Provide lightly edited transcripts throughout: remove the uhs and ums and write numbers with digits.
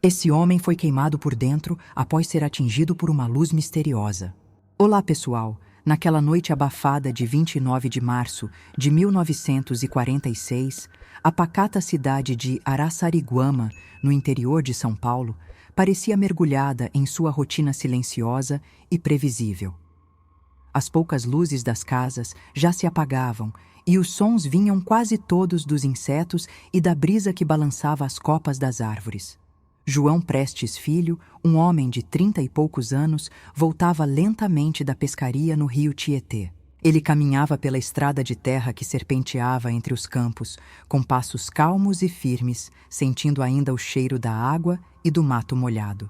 Esse homem foi queimado por dentro após ser atingido por uma luz misteriosa. Olá, pessoal! Naquela noite abafada de 29 de março de 1946, a pacata cidade de Araçariguama, no interior de São Paulo, parecia mergulhada em sua rotina silenciosa e previsível. As poucas luzes das casas já se apagavam e os sons vinham quase todos dos insetos e da brisa que balançava as copas das árvores. João Prestes Filho, um homem de 30 e poucos anos, voltava lentamente da pescaria no rio Tietê. Ele caminhava pela estrada de terra que serpenteava entre os campos, com passos calmos e firmes, sentindo ainda o cheiro da água e do mato molhado.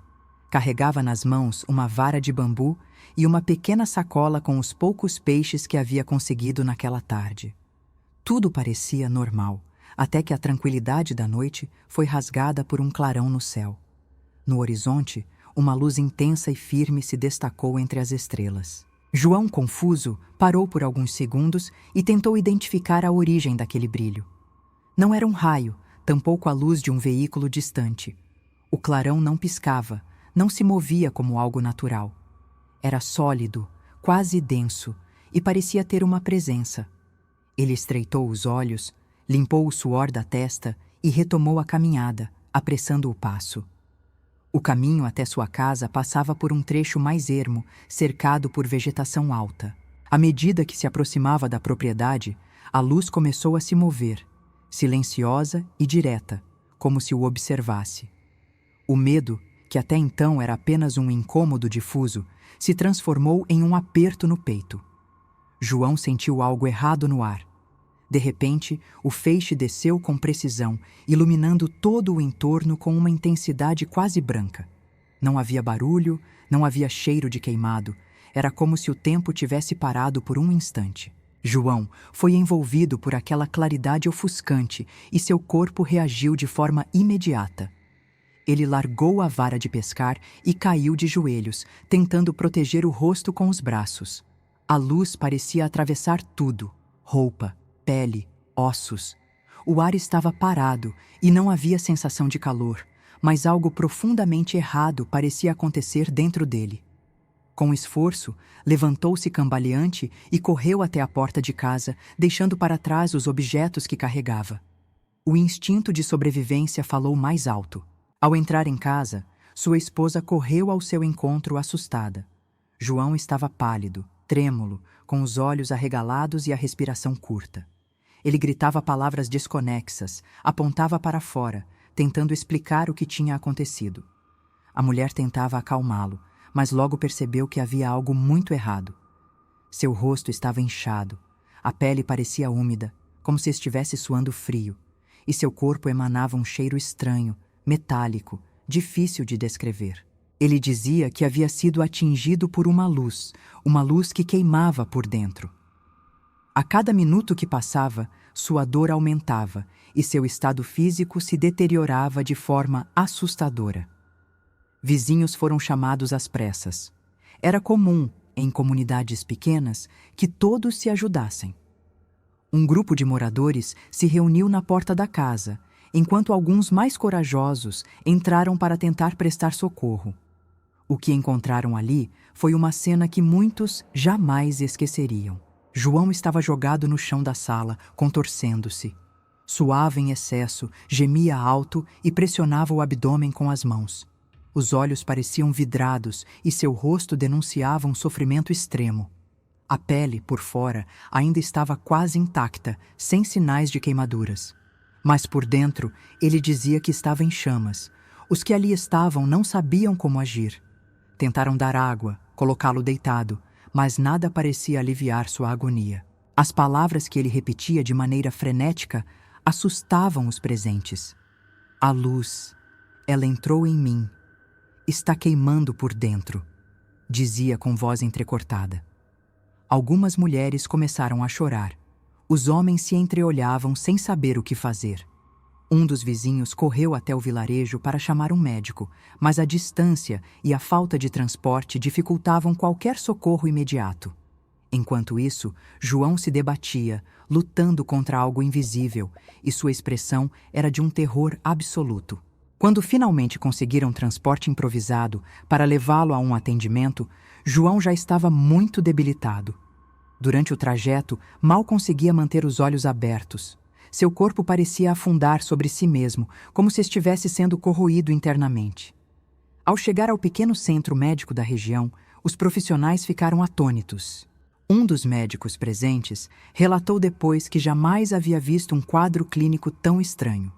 Carregava nas mãos uma vara de bambu e uma pequena sacola com os poucos peixes que havia conseguido naquela tarde. Tudo parecia normal, até que a tranquilidade da noite foi rasgada por um clarão no céu. No horizonte, uma luz intensa e firme se destacou entre as estrelas. João, confuso, parou por alguns segundos e tentou identificar a origem daquele brilho. Não era um raio, tampouco a luz de um veículo distante. O clarão não piscava, não se movia como algo natural. Era sólido, quase denso, e parecia ter uma presença. Ele estreitou os olhos, limpou o suor da testa e retomou a caminhada, apressando o passo. O caminho até sua casa passava por um trecho mais ermo, cercado por vegetação alta. À medida que se aproximava da propriedade, a luz começou a se mover, silenciosa e direta, como se o observasse. O medo, que até então era apenas um incômodo difuso, se transformou em um aperto no peito. João sentiu algo errado no ar. De repente, o feixe desceu com precisão, iluminando todo o entorno com uma intensidade quase branca. Não havia barulho, não havia cheiro de queimado. Era como se o tempo tivesse parado por um instante. João foi envolvido por aquela claridade ofuscante e seu corpo reagiu de forma imediata. Ele largou a vara de pescar e caiu de joelhos, tentando proteger o rosto com os braços. A luz parecia atravessar tudo: roupa, pele, ossos. O ar estava parado e não havia sensação de calor, mas algo profundamente errado parecia acontecer dentro dele. Com esforço, levantou-se cambaleante e correu até a porta de casa, deixando para trás os objetos que carregava. O instinto de sobrevivência falou mais alto. Ao entrar em casa, sua esposa correu ao seu encontro assustada. João estava pálido, trêmulo, com os olhos arregalados e a respiração curta. Ele gritava palavras desconexas, apontava para fora, tentando explicar o que tinha acontecido. A mulher tentava acalmá-lo, mas logo percebeu que havia algo muito errado. Seu rosto estava inchado, a pele parecia úmida, como se estivesse suando frio, e seu corpo emanava um cheiro estranho, metálico, difícil de descrever. Ele dizia que havia sido atingido por uma luz que queimava por dentro. A cada minuto que passava, sua dor aumentava e seu estado físico se deteriorava de forma assustadora. Vizinhos foram chamados às pressas. Era comum, em comunidades pequenas, que todos se ajudassem. Um grupo de moradores se reuniu na porta da casa, enquanto alguns mais corajosos entraram para tentar prestar socorro. O que encontraram ali foi uma cena que muitos jamais esqueceriam. João estava jogado no chão da sala, contorcendo-se. Suava em excesso, gemia alto e pressionava o abdômen com as mãos. Os olhos pareciam vidrados e seu rosto denunciava um sofrimento extremo. A pele, por fora, ainda estava quase intacta, sem sinais de queimaduras. Mas por dentro, ele dizia que estava em chamas. Os que ali estavam não sabiam como agir. Tentaram dar água, colocá-lo deitado, mas nada parecia aliviar sua agonia. As palavras que ele repetia de maneira frenética assustavam os presentes. A luz, ela entrou em mim. Está queimando por dentro, dizia com voz entrecortada. Algumas mulheres começaram a chorar. Os homens se entreolhavam sem saber o que fazer. Um dos vizinhos correu até o vilarejo para chamar um médico, mas a distância e a falta de transporte dificultavam qualquer socorro imediato. Enquanto isso, João se debatia, lutando contra algo invisível, e sua expressão era de um terror absoluto. Quando finalmente conseguiram transporte improvisado para levá-lo a um atendimento, João já estava muito debilitado. Durante o trajeto, mal conseguia manter os olhos abertos. Seu corpo parecia afundar sobre si mesmo, como se estivesse sendo corroído internamente. Ao chegar ao pequeno centro médico da região, os profissionais ficaram atônitos. Um dos médicos presentes relatou depois que jamais havia visto um quadro clínico tão estranho.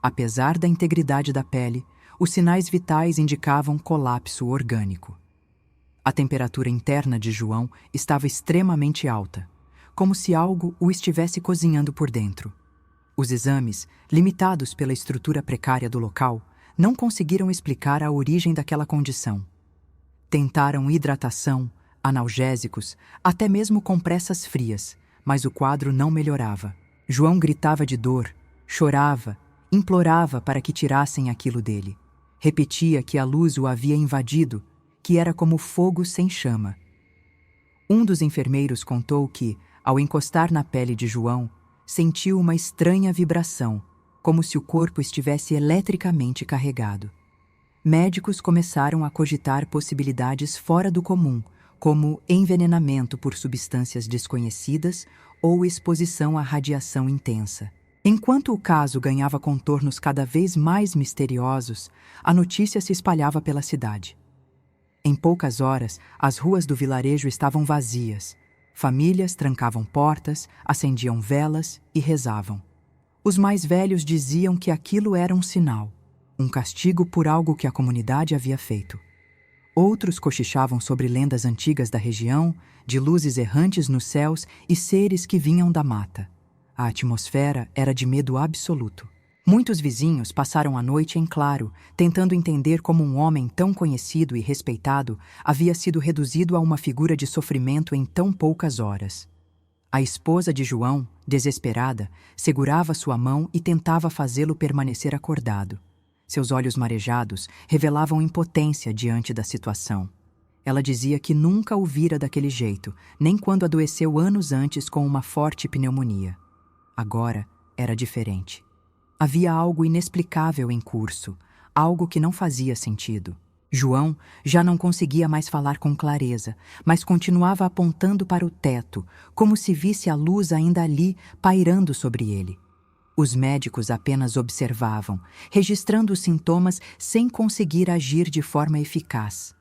Apesar da integridade da pele, os sinais vitais indicavam colapso orgânico. A temperatura interna de João estava extremamente alta, como se algo o estivesse cozinhando por dentro. Os exames, limitados pela estrutura precária do local, não conseguiram explicar a origem daquela condição. Tentaram hidratação, analgésicos, até mesmo compressas frias, mas o quadro não melhorava. João gritava de dor, chorava, implorava para que tirassem aquilo dele. Repetia que a luz o havia invadido, que era como fogo sem chama. Um dos enfermeiros contou que, ao encostar na pele de João, sentiu uma estranha vibração, como se o corpo estivesse eletricamente carregado. Médicos começaram a cogitar possibilidades fora do comum, como envenenamento por substâncias desconhecidas ou exposição à radiação intensa. Enquanto o caso ganhava contornos cada vez mais misteriosos, a notícia se espalhava pela cidade. Em poucas horas, as ruas do vilarejo estavam vazias. Famílias trancavam portas, acendiam velas e rezavam. Os mais velhos diziam que aquilo era um sinal, um castigo por algo que a comunidade havia feito. Outros cochichavam sobre lendas antigas da região, de luzes errantes nos céus e seres que vinham da mata. A atmosfera era de medo absoluto. Muitos vizinhos passaram a noite em claro, tentando entender como um homem tão conhecido e respeitado havia sido reduzido a uma figura de sofrimento em tão poucas horas. A esposa de João, desesperada, segurava sua mão e tentava fazê-lo permanecer acordado. Seus olhos marejados revelavam impotência diante da situação. Ela dizia que nunca o vira daquele jeito, nem quando adoeceu anos antes com uma forte pneumonia. Agora era diferente. Havia algo inexplicável em curso, algo que não fazia sentido. João já não conseguia mais falar com clareza, mas continuava apontando para o teto, como se visse a luz ainda ali pairando sobre ele. Os médicos apenas observavam, registrando os sintomas sem conseguir agir de forma eficaz.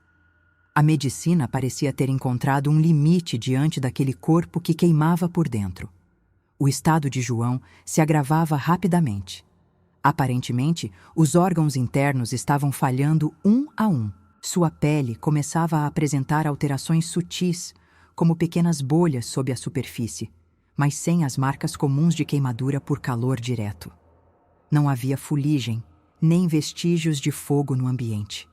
A medicina parecia ter encontrado um limite diante daquele corpo que queimava por dentro. O estado de João se agravava rapidamente. Aparentemente, os órgãos internos estavam falhando um a um. Sua pele começava a apresentar alterações sutis, como pequenas bolhas sob a superfície, mas sem as marcas comuns de queimadura por calor direto. Não havia fuligem, nem vestígios de fogo no ambiente.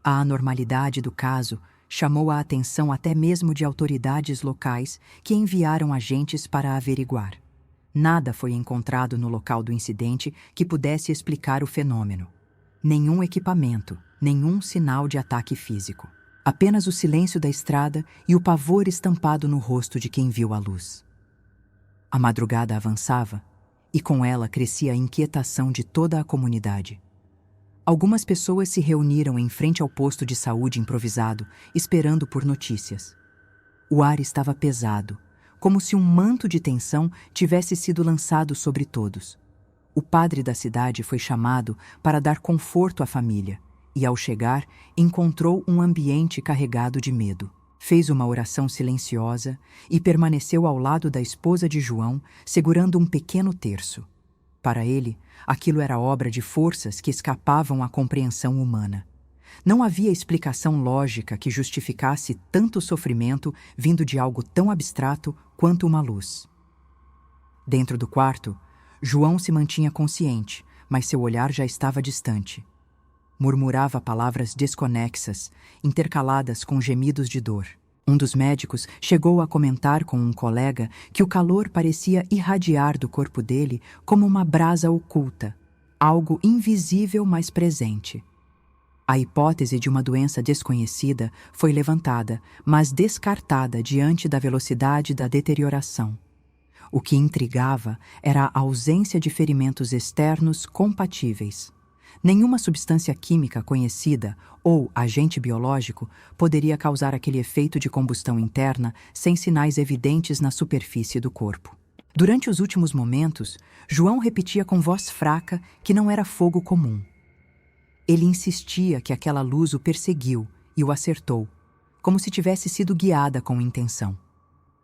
A anormalidade do caso chamou a atenção até mesmo de autoridades locais que enviaram agentes para averiguar. Nada foi encontrado no local do incidente que pudesse explicar o fenômeno. Nenhum equipamento, nenhum sinal de ataque físico. Apenas o silêncio da estrada e o pavor estampado no rosto de quem viu a luz. A madrugada avançava, e com ela crescia a inquietação de toda a comunidade. Algumas pessoas se reuniram em frente ao posto de saúde improvisado, esperando por notícias. O ar estava pesado, como se um manto de tensão tivesse sido lançado sobre todos. O padre da cidade foi chamado para dar conforto à família, e ao chegar, encontrou um ambiente carregado de medo. Fez uma oração silenciosa e permaneceu ao lado da esposa de João, segurando um pequeno terço. Para ele, aquilo era obra de forças que escapavam à compreensão humana. Não havia explicação lógica que justificasse tanto sofrimento vindo de algo tão abstrato quanto uma luz. Dentro do quarto, João se mantinha consciente, mas seu olhar já estava distante. Murmurava palavras desconexas, intercaladas com gemidos de dor. Um dos médicos chegou a comentar com um colega que o calor parecia irradiar do corpo dele como uma brasa oculta, algo invisível mas presente. A hipótese de uma doença desconhecida foi levantada, mas descartada diante da velocidade da deterioração. O que intrigava era a ausência de ferimentos externos compatíveis. Nenhuma substância química conhecida ou agente biológico poderia causar aquele efeito de combustão interna sem sinais evidentes na superfície do corpo. Durante os últimos momentos, João repetia com voz fraca que não era fogo comum. Ele insistia que aquela luz o perseguiu e o acertou, como se tivesse sido guiada com intenção.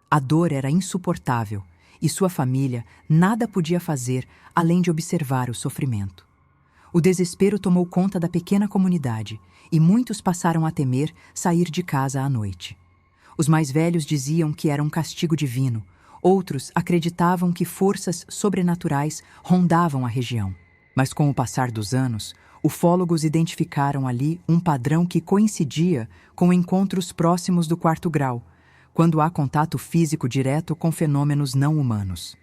A dor era insuportável e sua família nada podia fazer além de observar o sofrimento. O desespero tomou conta da pequena comunidade e muitos passaram a temer sair de casa à noite. Os mais velhos diziam que era um castigo divino, outros acreditavam que forças sobrenaturais rondavam a região. Mas com o passar dos anos, ufólogos identificaram ali um padrão que coincidia com encontros próximos do 4º grau, quando há contato físico direto com fenômenos não humanos.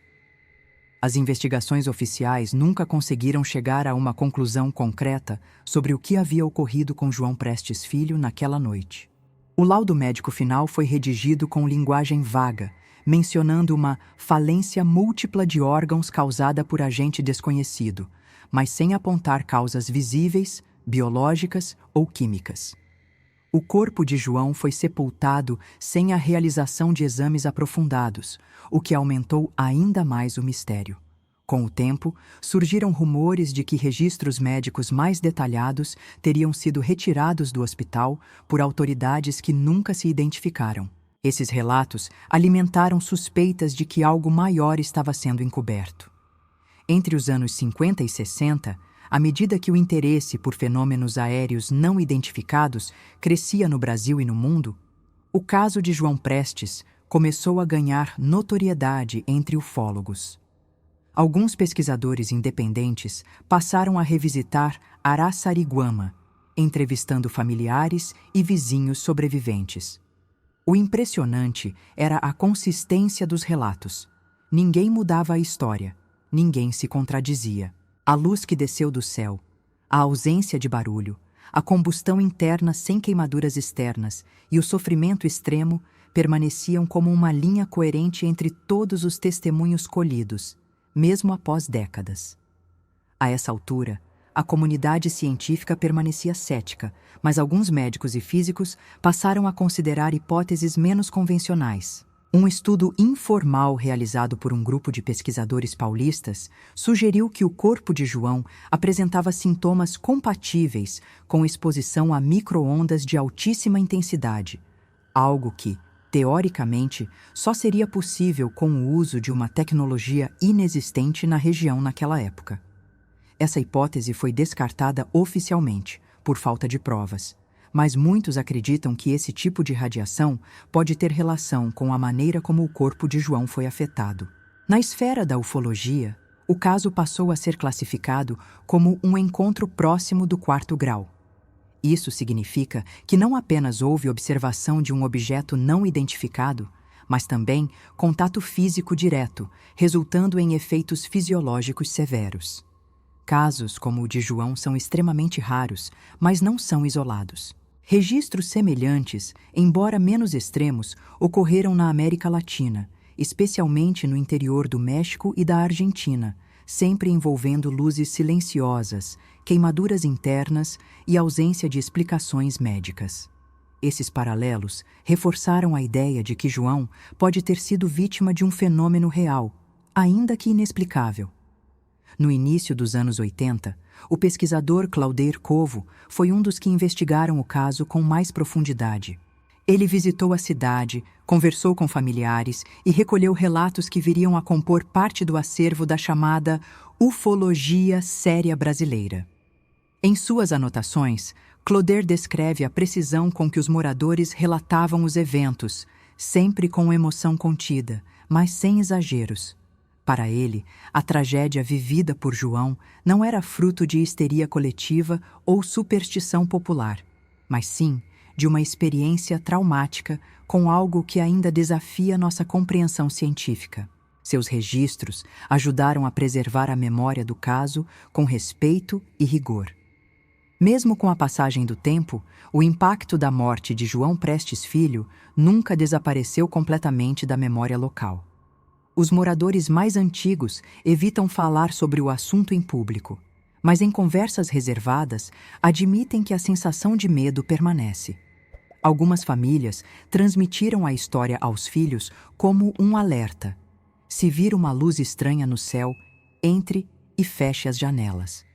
As investigações oficiais nunca conseguiram chegar a uma conclusão concreta sobre o que havia ocorrido com João Prestes Filho naquela noite. O laudo médico final foi redigido com linguagem vaga, mencionando uma falência múltipla de órgãos causada por agente desconhecido, mas sem apontar causas visíveis, biológicas ou químicas. O corpo de João foi sepultado sem a realização de exames aprofundados, o que aumentou ainda mais o mistério. Com o tempo, surgiram rumores de que registros médicos mais detalhados teriam sido retirados do hospital por autoridades que nunca se identificaram. Esses relatos alimentaram suspeitas de que algo maior estava sendo encoberto. Entre os anos 50 e 60, à medida que o interesse por fenômenos aéreos não identificados crescia no Brasil e no mundo, o caso de João Prestes começou a ganhar notoriedade entre ufólogos. Alguns pesquisadores independentes passaram a revisitar Araçariguama, entrevistando familiares e vizinhos sobreviventes. O impressionante era a consistência dos relatos. Ninguém mudava a história, ninguém se contradizia. A luz que desceu do céu, a ausência de barulho, a combustão interna sem queimaduras externas e o sofrimento extremo permaneciam como uma linha coerente entre todos os testemunhos colhidos, mesmo após décadas. A essa altura, a comunidade científica permanecia cética, mas alguns médicos e físicos passaram a considerar hipóteses menos convencionais. Um estudo informal realizado por um grupo de pesquisadores paulistas sugeriu que o corpo de João apresentava sintomas compatíveis com exposição a micro-ondas de altíssima intensidade, algo que, teoricamente, só seria possível com o uso de uma tecnologia inexistente na região naquela época. Essa hipótese foi descartada oficialmente, por falta de provas, mas muitos acreditam que esse tipo de radiação pode ter relação com a maneira como o corpo de João foi afetado. Na esfera da ufologia, o caso passou a ser classificado como um encontro próximo do 4º grau. Isso significa que não apenas houve observação de um objeto não identificado, mas também contato físico direto, resultando em efeitos fisiológicos severos. Casos como o de João são extremamente raros, mas não são isolados. Registros semelhantes, embora menos extremos, ocorreram na América Latina, especialmente no interior do México e da Argentina, sempre envolvendo luzes silenciosas, queimaduras internas e ausência de explicações médicas. Esses paralelos reforçaram a ideia de que João pode ter sido vítima de um fenômeno real, ainda que inexplicável. No início dos anos 80, o pesquisador Claudeir Covo foi um dos que investigaram o caso com mais profundidade. Ele visitou a cidade, conversou com familiares e recolheu relatos que viriam a compor parte do acervo da chamada ufologia séria brasileira. Em suas anotações, Claudeir descreve a precisão com que os moradores relatavam os eventos, sempre com emoção contida, mas sem exageros. Para ele, a tragédia vivida por João não era fruto de histeria coletiva ou superstição popular, mas sim de uma experiência traumática com algo que ainda desafia nossa compreensão científica. Seus registros ajudaram a preservar a memória do caso com respeito e rigor. Mesmo com a passagem do tempo, o impacto da morte de João Prestes Filho nunca desapareceu completamente da memória local. Os moradores mais antigos evitam falar sobre o assunto em público, mas em conversas reservadas admitem que a sensação de medo permanece. Algumas famílias transmitiram a história aos filhos como um alerta. Se vir uma luz estranha no céu, entre e feche as janelas.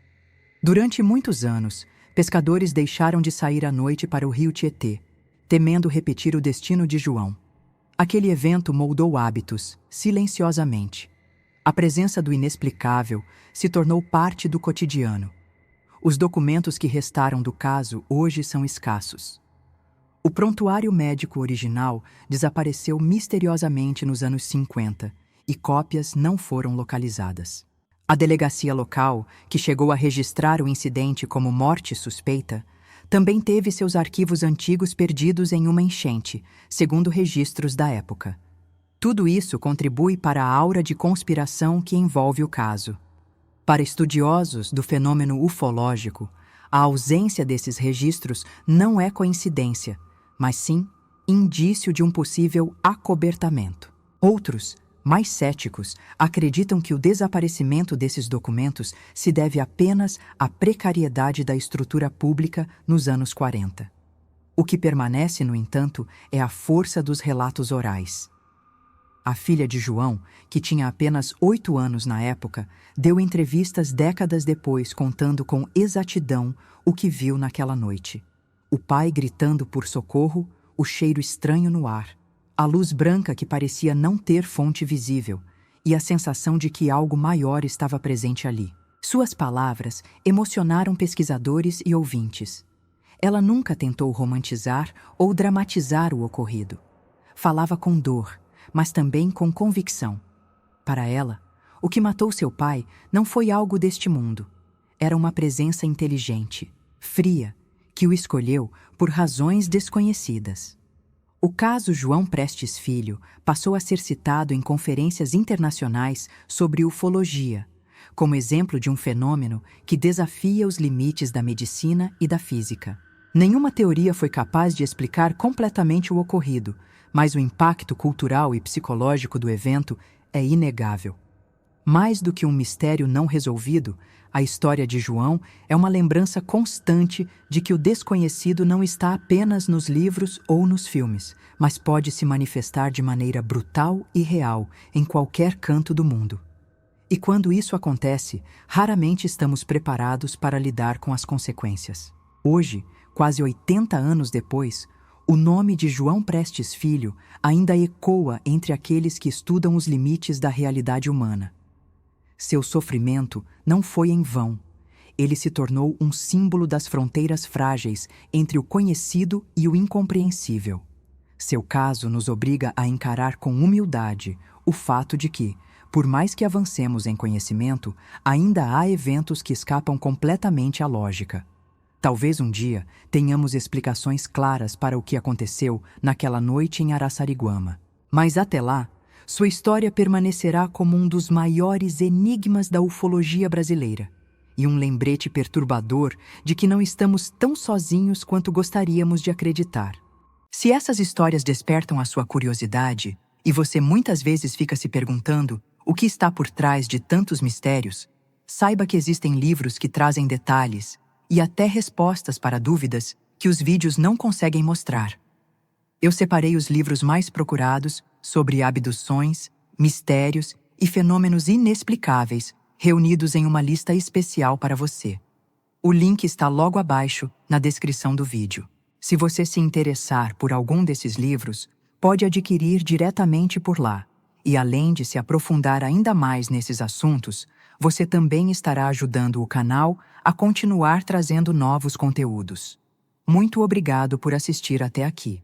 Durante muitos anos, pescadores deixaram de sair à noite para o rio Tietê, temendo repetir o destino de João. Aquele evento moldou hábitos, silenciosamente. A presença do inexplicável se tornou parte do cotidiano. Os documentos que restaram do caso hoje são escassos. O prontuário médico original desapareceu misteriosamente nos anos 50 e cópias não foram localizadas. A delegacia local, que chegou a registrar o incidente como morte suspeita, também teve seus arquivos antigos perdidos em uma enchente, segundo registros da época. Tudo isso contribui para a aura de conspiração que envolve o caso. Para estudiosos do fenômeno ufológico, a ausência desses registros não é coincidência, mas sim indício de um possível acobertamento. Outros, mais céticos, acreditam que o desaparecimento desses documentos se deve apenas à precariedade da estrutura pública nos anos 40. O que permanece, no entanto, é a força dos relatos orais. A filha de João, que tinha apenas 8 anos na época, deu entrevistas décadas depois contando com exatidão o que viu naquela noite. O pai gritando por socorro, o cheiro estranho no ar, a luz branca que parecia não ter fonte visível e a sensação de que algo maior estava presente ali. Suas palavras emocionaram pesquisadores e ouvintes. Ela nunca tentou romantizar ou dramatizar o ocorrido. Falava com dor, mas também com convicção. Para ela, o que matou seu pai não foi algo deste mundo. Era uma presença inteligente, fria, que o escolheu por razões desconhecidas. O caso João Prestes Filho passou a ser citado em conferências internacionais sobre ufologia, como exemplo de um fenômeno que desafia os limites da medicina e da física. Nenhuma teoria foi capaz de explicar completamente o ocorrido, mas o impacto cultural e psicológico do evento é inegável. Mais do que um mistério não resolvido, a história de João é uma lembrança constante de que o desconhecido não está apenas nos livros ou nos filmes, mas pode se manifestar de maneira brutal e real em qualquer canto do mundo. E quando isso acontece, raramente estamos preparados para lidar com as consequências. Hoje, quase 80 anos depois, o nome de João Prestes Filho ainda ecoa entre aqueles que estudam os limites da realidade humana. Seu sofrimento não foi em vão. Ele se tornou um símbolo das fronteiras frágeis entre o conhecido e o incompreensível. Seu caso nos obriga a encarar com humildade o fato de que, por mais que avancemos em conhecimento, ainda há eventos que escapam completamente à lógica. Talvez um dia tenhamos explicações claras para o que aconteceu naquela noite em Araçariguama. Mas até lá, sua história permanecerá como um dos maiores enigmas da ufologia brasileira e um lembrete perturbador de que não estamos tão sozinhos quanto gostaríamos de acreditar. Se essas histórias despertam a sua curiosidade e você muitas vezes fica se perguntando o que está por trás de tantos mistérios, saiba que existem livros que trazem detalhes e até respostas para dúvidas que os vídeos não conseguem mostrar. Eu separei os livros mais procurados sobre abduções, mistérios e fenômenos inexplicáveis, reunidos em uma lista especial para você. O link está logo abaixo, na descrição do vídeo. Se você se interessar por algum desses livros, pode adquirir diretamente por lá. E além de se aprofundar ainda mais nesses assuntos, você também estará ajudando o canal a continuar trazendo novos conteúdos. Muito obrigado por assistir até aqui.